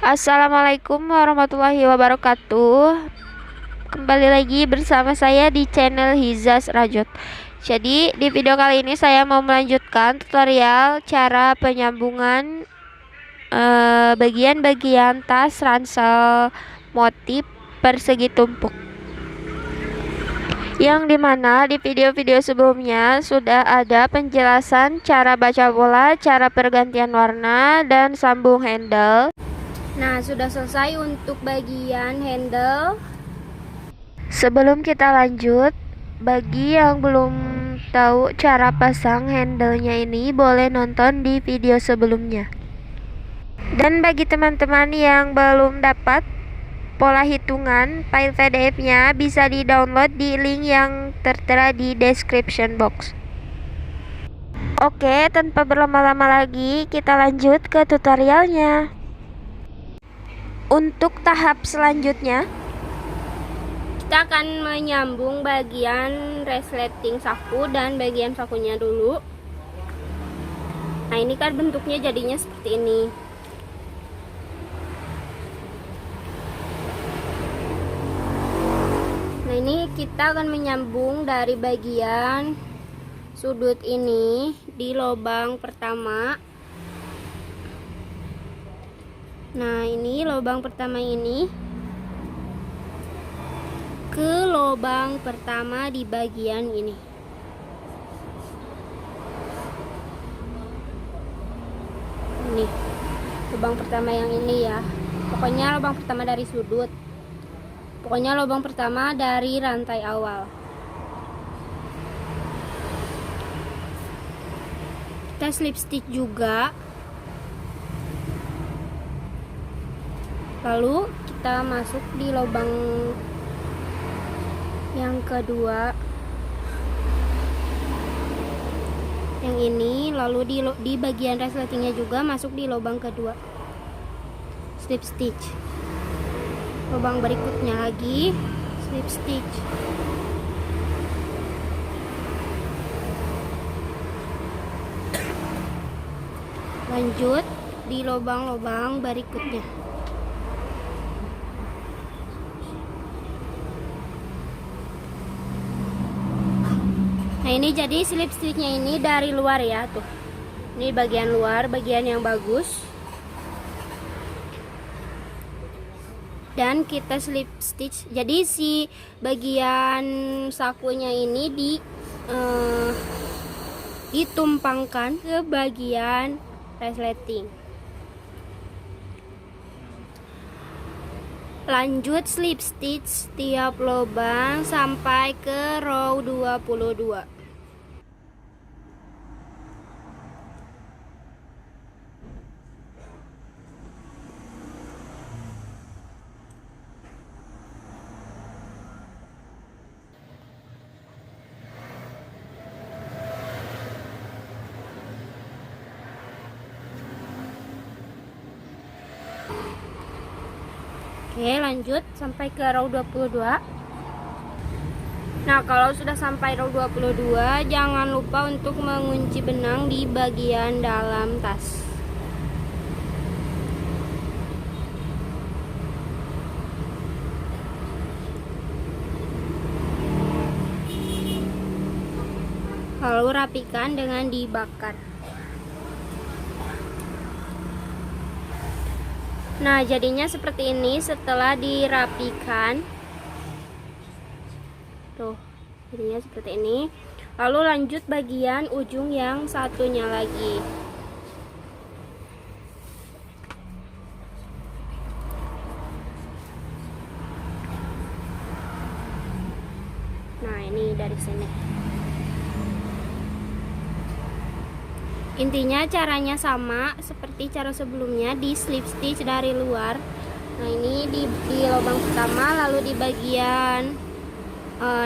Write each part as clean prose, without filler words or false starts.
Assalamualaikum warahmatullahi wabarakatuh. Kembali lagi bersama saya di channel Hizas Rajot. Jadi di video kali ini saya mau melanjutkan tutorial cara penyambungan bagian-bagian tas ransel motif persegi tumpuk. Yang dimana di video-video sebelumnya sudah ada penjelasan cara baca pola, cara pergantian warna, dan sambung handle. Nah, sudah selesai untuk bagian handle. Sebelum kita lanjut, bagi yang belum tahu cara pasang handlenya ini, boleh nonton di video sebelumnya. Dan bagi teman-teman yang belum dapat pola hitungan, file PDF-nya bisa di-download di link yang tertera di description box. Oke, tanpa berlama-lama lagi, kita lanjut ke tutorialnya. Untuk tahap selanjutnya, kita akan menyambung bagian resleting saku dan bagian sakunya dulu. Nah, ini kan bentuknya jadinya seperti ini. Nah, ini kita akan menyambung dari bagian sudut ini di lubang pertama. Nah, ini lubang pertama ini ke lubang pertama di bagian ini. Ini lubang pertama yang ini ya. Pokoknya lubang pertama dari sudut. Pokoknya lubang pertama dari rantai awal. Kita slip stitch juga. Lalu kita masuk di lubang yang kedua. Yang ini, lalu di bagian resletingnya juga masuk di lubang kedua. Slip stitch. Lubang berikutnya lagi slip stitch. Lanjut di lubang-lubang berikutnya. Nah, ini jadi slip stitchnya ini dari luar ya, tuh. Ini bagian luar, bagian yang bagus. Dan kita slip stitch. Jadi si bagian sakunya ini ditumpangkan ke bagian resleting. Lanjut slip stitch tiap lubang sampai ke row 22. Oke, lanjut sampai ke row 22. Nah, kalau sudah sampai row 22, jangan lupa untuk mengunci benang di bagian dalam tas. Lalu rapikan dengan dibakar. Nah, jadinya seperti ini setelah dirapikan. Tuh, jadinya seperti ini. Lalu lanjut bagian ujung yang satunya lagi. Nah, ini dari sini. Intinya caranya sama seperti cara sebelumnya, di slip stitch dari luar. Nah, ini di lubang pertama, lalu di bagian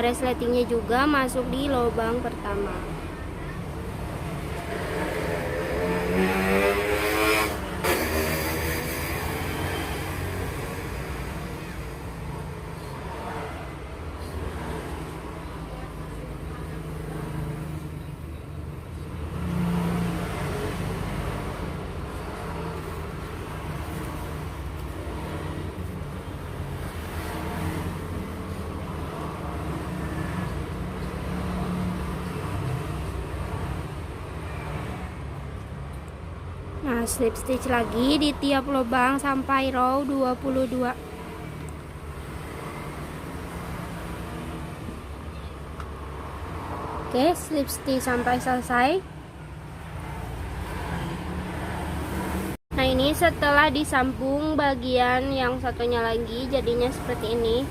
resletingnya juga masuk di lubang pertama. slip stitch lagi di tiap lubang sampai row 22. Oke, slip stitch sampai selesai. Nah, ini setelah disambung bagian yang satunya lagi, jadinya seperti ini.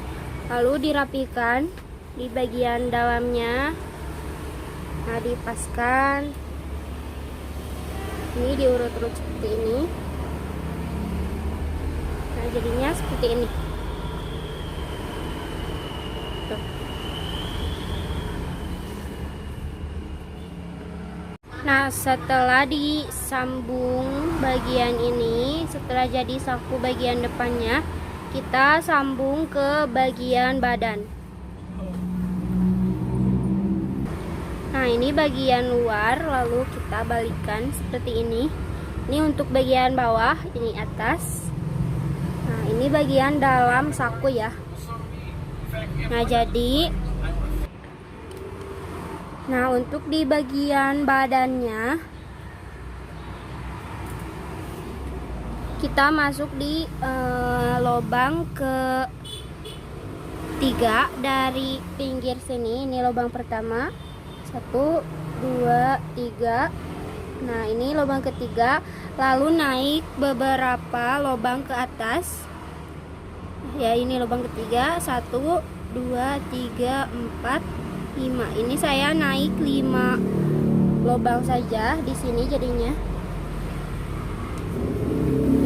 Lalu dirapikan di bagian dalamnya. Nah, dipaskan. Ini diurut-urut seperti ini. Nah, jadinya seperti ini. Tuh. Nah, setelah disambung bagian ini, setelah jadi saku bagian depannya, kita sambung ke bagian badan. Nah, ini bagian luar, lalu kita balikan seperti ini. Ini untuk bagian bawah, ini atas. Nah, ini bagian dalam saku ya. Nah, untuk di bagian badannya kita masuk di lubang ketiga dari pinggir sini. Ini lubang pertama, 1, 2, 3. Nah, ini lubang ketiga, lalu naik beberapa lubang ke atas. Ya, ini lubang ketiga, 1, 2, 3, 4, 5. Ini saya naik 5 lubang saja di sini jadinya.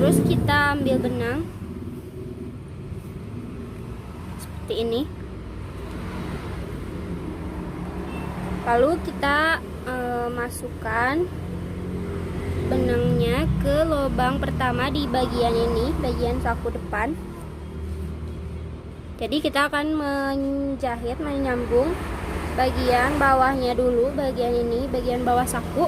Terus kita ambil benang seperti ini. Lalu kita masukkan benangnya ke lubang pertama di bagian ini, bagian saku depan. Jadi kita akan menjahit, menyambung bagian bawahnya dulu, bagian ini, bagian bawah saku.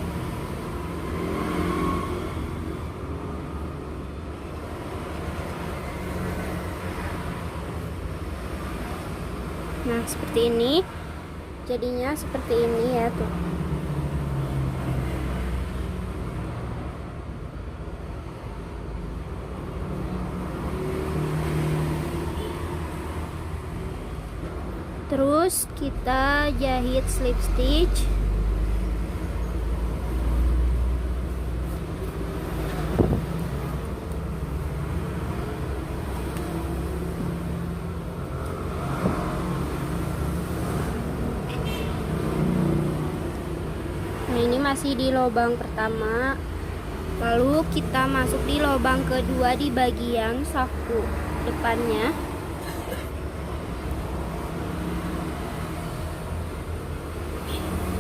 Nah, seperti ini. Jadinya seperti ini ya tuh. Terus kita jahit slip stitch. Nah, ini masih di lubang pertama. Lalu kita masuk di lubang kedua di bagian saku depannya.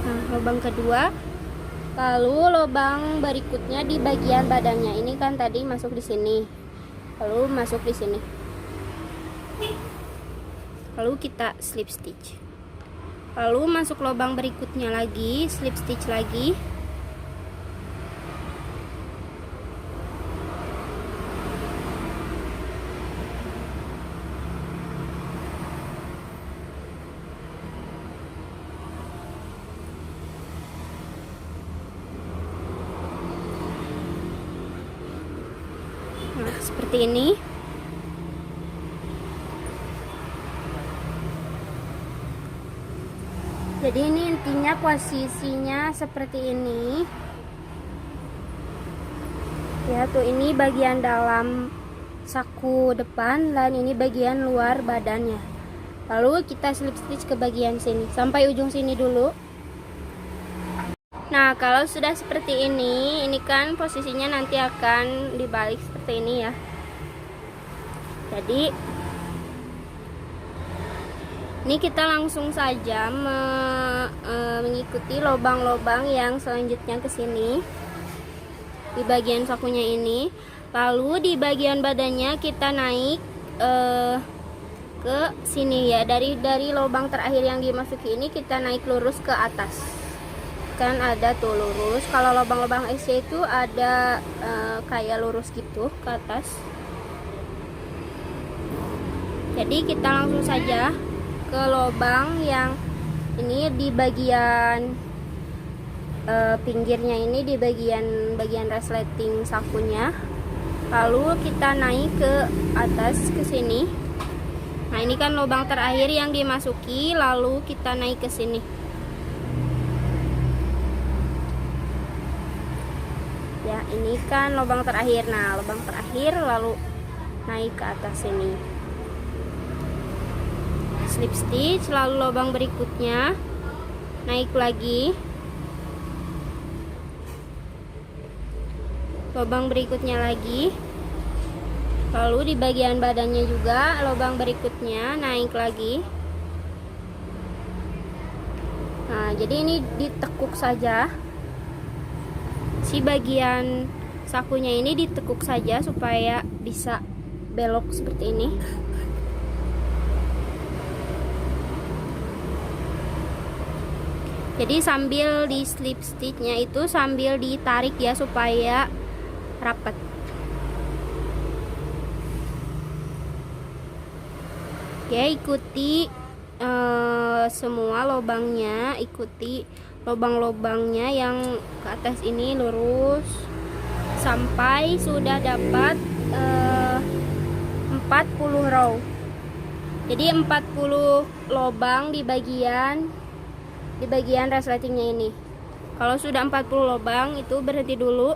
Nah, lubang kedua. Lalu lubang berikutnya di bagian badannya. Ini kan tadi masuk di sini. Lalu masuk di sini. Lalu kita slip stitch. Lalu masuk lubang berikutnya lagi, slip stitch lagi. Nah, seperti ini. Jadi ini intinya posisinya seperti ini. Ya, tuh ini bagian dalam saku depan dan ini bagian luar badannya. Lalu kita slip stitch ke bagian sini sampai ujung sini dulu. Nah, kalau sudah seperti ini kan posisinya nanti akan dibalik seperti ini ya. Jadi ini kita langsung saja mengikuti lubang-lubang yang selanjutnya ke sini di bagian sakunya ini. Lalu di bagian badannya kita naik ke sini ya. Dari lubang terakhir yang dimasuki ini kita naik lurus ke atas. Kan ada tuh lurus. Kalau lubang-lubang SC itu ada kayak lurus gitu ke atas. Jadi kita langsung saja ke lubang yang ini di bagian pinggirnya ini di bagian resleting sakunya. Lalu kita naik ke atas ke sini. Nah, ini kan lubang terakhir yang dimasuki, lalu kita naik ke sini. Ya, ini kan lubang terakhir. Nah, lubang terakhir lalu naik ke atas sini. Slip stitch, lalu lubang berikutnya naik lagi. Lubang berikutnya lagi. Lalu di bagian badannya juga lubang berikutnya naik lagi. Nah, jadi ini ditekuk saja. Si bagian sakunya ini ditekuk saja supaya bisa belok seperti ini. Jadi sambil di slip stitchnya itu sambil ditarik ya supaya rapat. Oke, ikuti semua lubangnya, ikuti lubang-lubangnya yang ke atas ini lurus sampai sudah dapat 40 row. Jadi 40 lubang di bagian resletingnya ini. Kalau sudah 40 lubang itu berhenti dulu.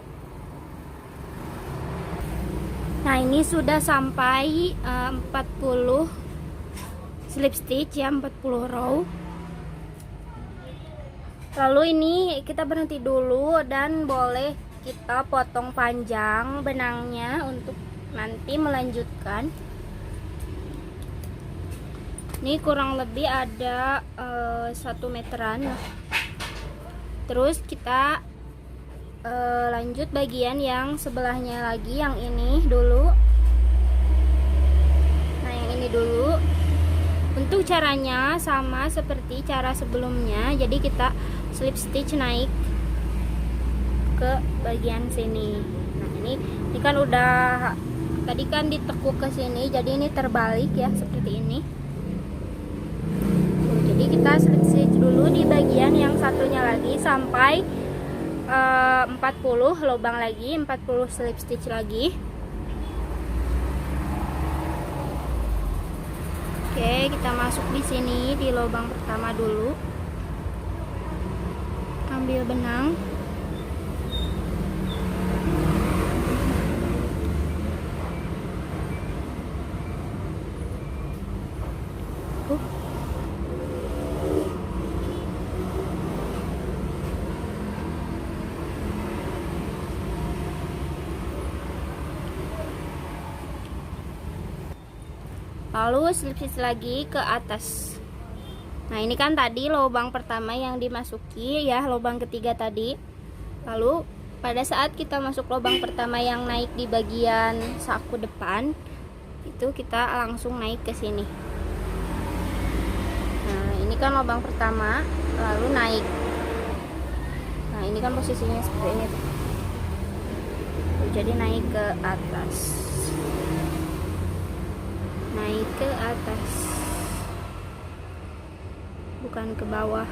Nah, ini sudah sampai 40 slip stitch ya, 40 row. Lalu ini kita berhenti dulu dan boleh kita potong panjang benangnya untuk nanti melanjutkan. Ini kurang lebih ada 1 meteran lah. Terus kita lanjut bagian yang sebelahnya lagi, yang ini dulu. Nah, yang ini dulu. Untuk caranya sama seperti cara sebelumnya. Jadi kita slip stitch naik ke bagian sini. Nah, ini kan udah tadi kan ditekuk ke sini, jadi ini terbalik ya seperti ini. Jadi kita slip stitch dulu di bagian yang satunya lagi sampai 40 lubang lagi, 40 slip stitch lagi. Oke, kita masuk di sini di lubang pertama dulu. Ambil benang. Lalu slip stitch lagi ke atas. Nah, ini kan tadi lubang pertama yang dimasuki ya, lubang ketiga tadi. Lalu pada saat kita masuk lubang pertama yang naik di bagian saku depan, itu kita langsung naik ke sini. Nah, ini kan lubang pertama, lalu naik. Nah, ini kan posisinya seperti ini tuh. Jadi naik ke atas. Naik ke atas, bukan ke bawah.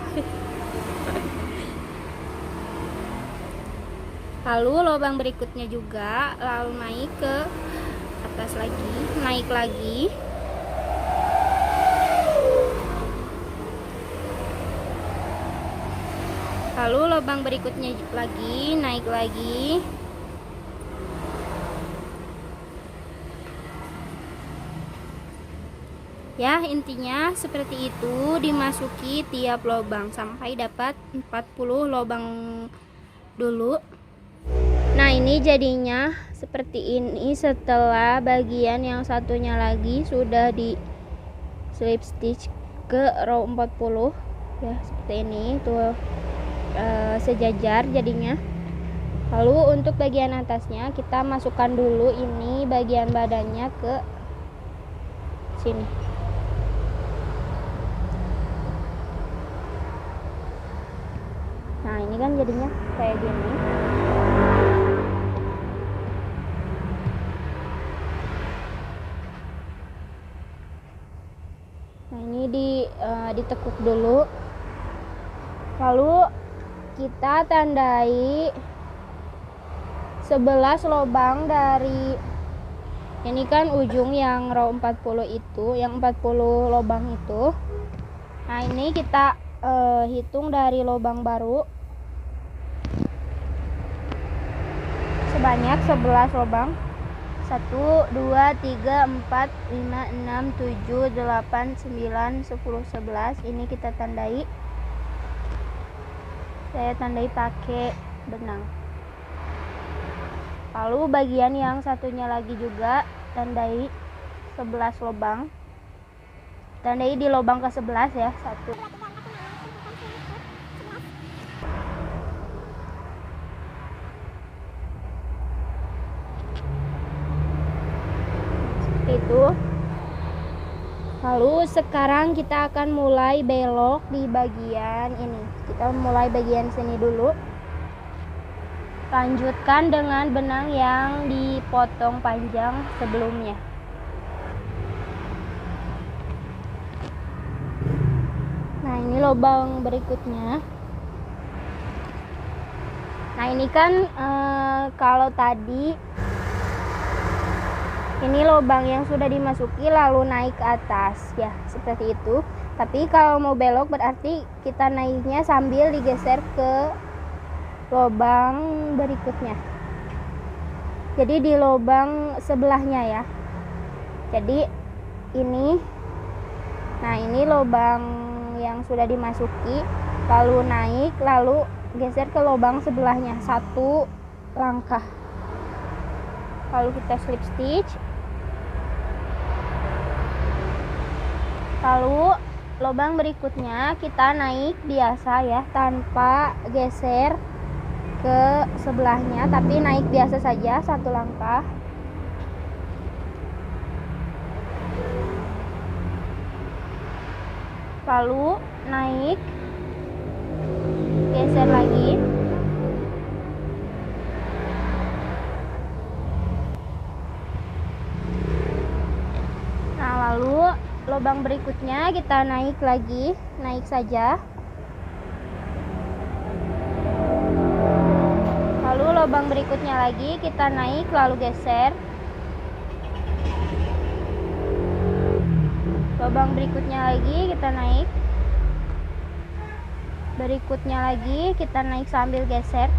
Lalu lubang berikutnya juga, lalu naik ke atas lagi, naik lagi. Lalu lubang berikutnya lagi, naik lagi. Ya, intinya seperti itu, dimasuki tiap lubang sampai dapat 40 lubang dulu. Nah, ini jadinya seperti ini setelah bagian yang satunya lagi sudah di slip stitch ke row 40 ya, seperti ini tuh sejajar jadinya. Lalu untuk bagian atasnya kita masukkan dulu ini bagian badannya ke sini. Nah, ini kan jadinya kayak gini. Nah, ini ditekuk dulu. Lalu kita tandai 11 lubang dari ini kan ujung yang row 40 itu, yang 40 lubang itu. Nah, ini kita hitung dari lubang baru sebanyak 11 lubang. 1, 2, 3, 4, 5, 6, 7, 8, 9, 10, 11. Ini kita tandai. Saya tandai pakai benang. Lalu bagian yang satunya lagi juga tandai 11 lubang. Tandai di lubang ke-11 ya. 1. Itu. Lalu sekarang kita akan mulai belok di bagian ini. Kita mulai bagian sini dulu. Lanjutkan dengan benang yang dipotong panjang sebelumnya. Nah, ini lubang berikutnya. Nah, ini kan kalau tadi ini lubang yang sudah dimasuki lalu naik ke atas ya, seperti itu. Tapi kalau mau belok berarti kita naiknya sambil digeser ke lubang berikutnya. Jadi di lubang sebelahnya ya. Jadi ini, nah ini lubang yang sudah dimasuki lalu naik lalu geser ke lubang sebelahnya, 1 langkah. Lalu kita slip stitch. Lalu lubang berikutnya kita naik biasa ya, tanpa geser ke sebelahnya, tapi naik biasa saja 1 langkah. Lalu naik, geser lagi. Nah, lalu lubang berikutnya kita naik lagi, naik saja. Lalu lubang berikutnya lagi kita naik lalu geser. Lubang berikutnya lagi kita naik. Berikutnya lagi kita naik sambil geser.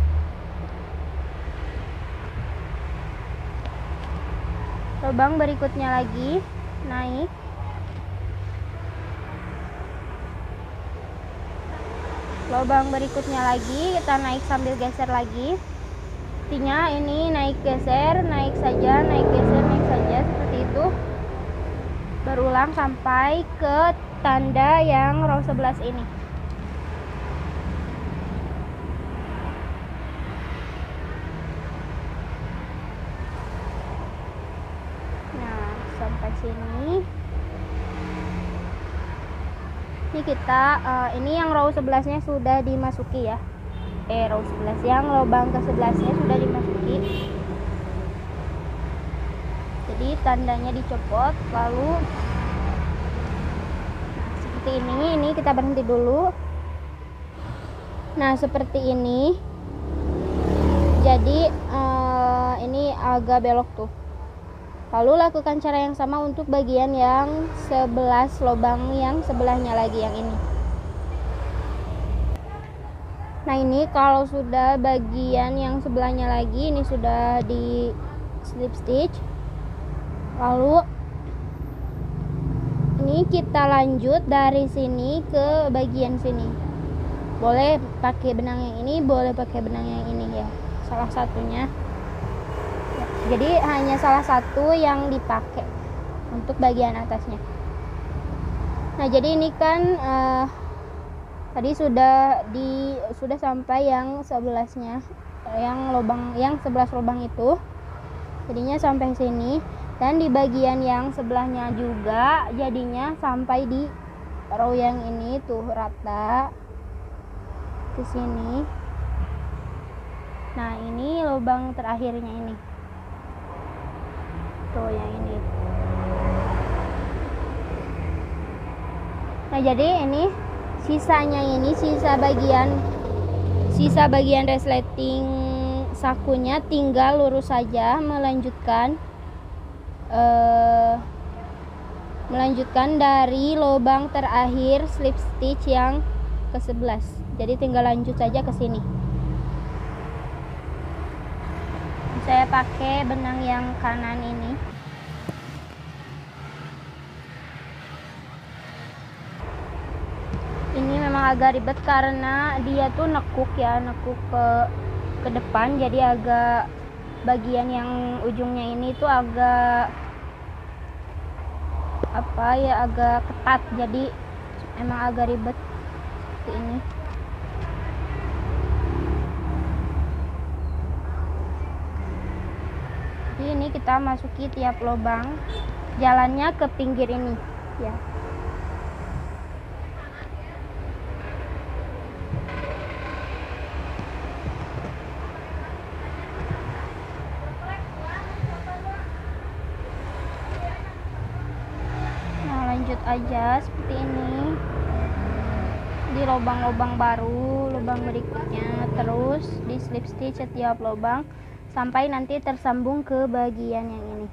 Lubang berikutnya lagi naik. Lubang berikutnya lagi kita naik sambil geser lagi. Artinya ini naik geser, naik saja, naik geser, naik saja, seperti itu. Berulang sampai ke tanda yang row 11 ini. Nah, sampai sini. Ini kita ini yang row 11-nya sudah dimasuki ya. Row 11 yang lubang ke-11-nya sudah dimasuki. Jadi tandanya dicopot lalu seperti ini kita berhenti dulu. Nah, seperti ini. Jadi ini agak belok tuh. Lalu lakukan cara yang sama untuk bagian yang 11 lubang yang sebelahnya lagi, yang ini. Nah, ini kalau sudah bagian yang sebelahnya lagi, ini sudah di slip stitch. Lalu ini kita lanjut dari sini ke bagian sini. Boleh pakai benang yang ini, boleh pakai benang yang ini ya, salah satunya. Jadi hanya salah satu yang dipakai untuk bagian atasnya. Nah, jadi ini kan tadi sudah sampai yang 11-nya, yang lubang yang 11 lubang itu. Jadinya sampai sini, dan di bagian yang sebelahnya juga jadinya sampai di row yang ini tuh, rata ke sini. Nah, ini lubang terakhirnya ini. Tuh yang ini. Nah, jadi ini sisanya ini, sisa bagian Sisa bagian resleting sakunya tinggal lurus saja, melanjutkan dari lubang terakhir slip stitch yang ke-11. Jadi tinggal lanjut saja ke sini. Saya pakai benang yang kanan ini. Ini memang agak ribet karena dia tuh nekuk ke depan, jadi agak bagian yang ujungnya ini tuh agak agak ketat, jadi emang agak ribet seperti ini. Jadi ini kita masuki tiap lubang, jalannya ke pinggir ini ya. Lanjut aja seperti ini di lubang-lubang baru, lubang berikutnya, terus di slip stitch setiap lubang sampai nanti tersambung ke bagian yang ini.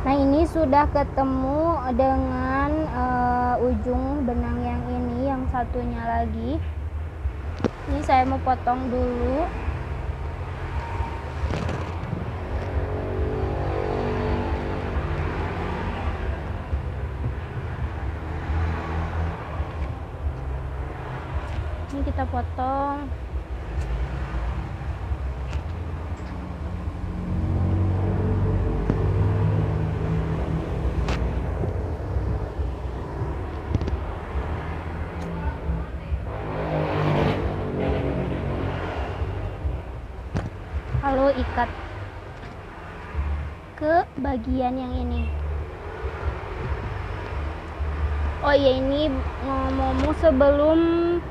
Nah, ini sudah ketemu dengan ujung benang yang ini, yang satunya lagi. Ini saya mau potong dulu. Ini kita potong. Lalu ikat ke bagian yang ini. Oh iya, ini ngomong sebelum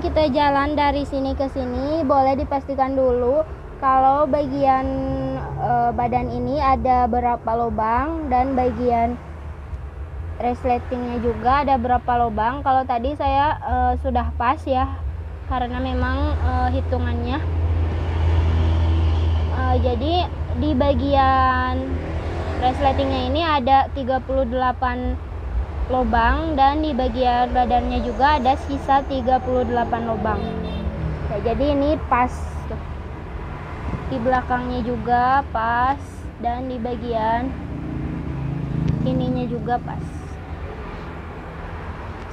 kita jalan dari sini ke sini, boleh dipastikan dulu kalau bagian badan ini ada berapa lubang, dan bagian resletingnya juga ada berapa lubang. Kalau tadi saya sudah pas ya, karena memang hitungannya jadi di bagian Resletingnya ini ada 38 lubang dan di bagian badannya juga ada sisa 38 lubang. Ya, jadi ini pas tuh. Di belakangnya juga pas dan di bagian ininya juga pas.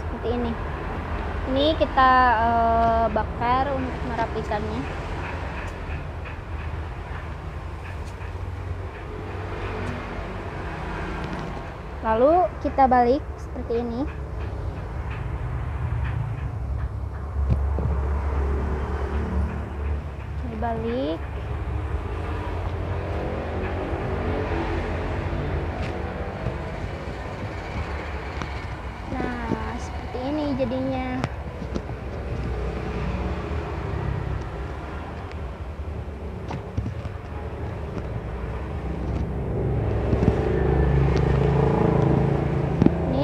Seperti ini. Ini kita bakar untuk merapikannya. Lalu kita balik seperti ini. Dibalik. Nah, seperti ini jadinya.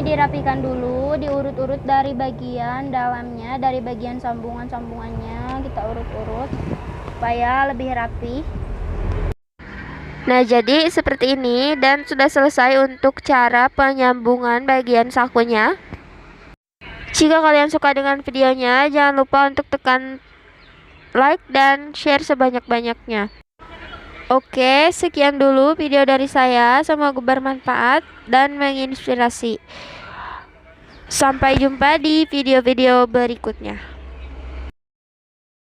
Dirapikan dulu, diurut-urut dari bagian dalamnya, dari bagian sambungan-sambungannya kita urut-urut supaya lebih rapi. Nah, jadi seperti ini dan sudah selesai untuk cara penyambungan bagian sakunya. Jika kalian suka dengan videonya, jangan lupa untuk tekan like dan share sebanyak-banyaknya. Oke, sekian dulu video dari saya. Semoga bermanfaat dan menginspirasi. Sampai jumpa di video-video berikutnya.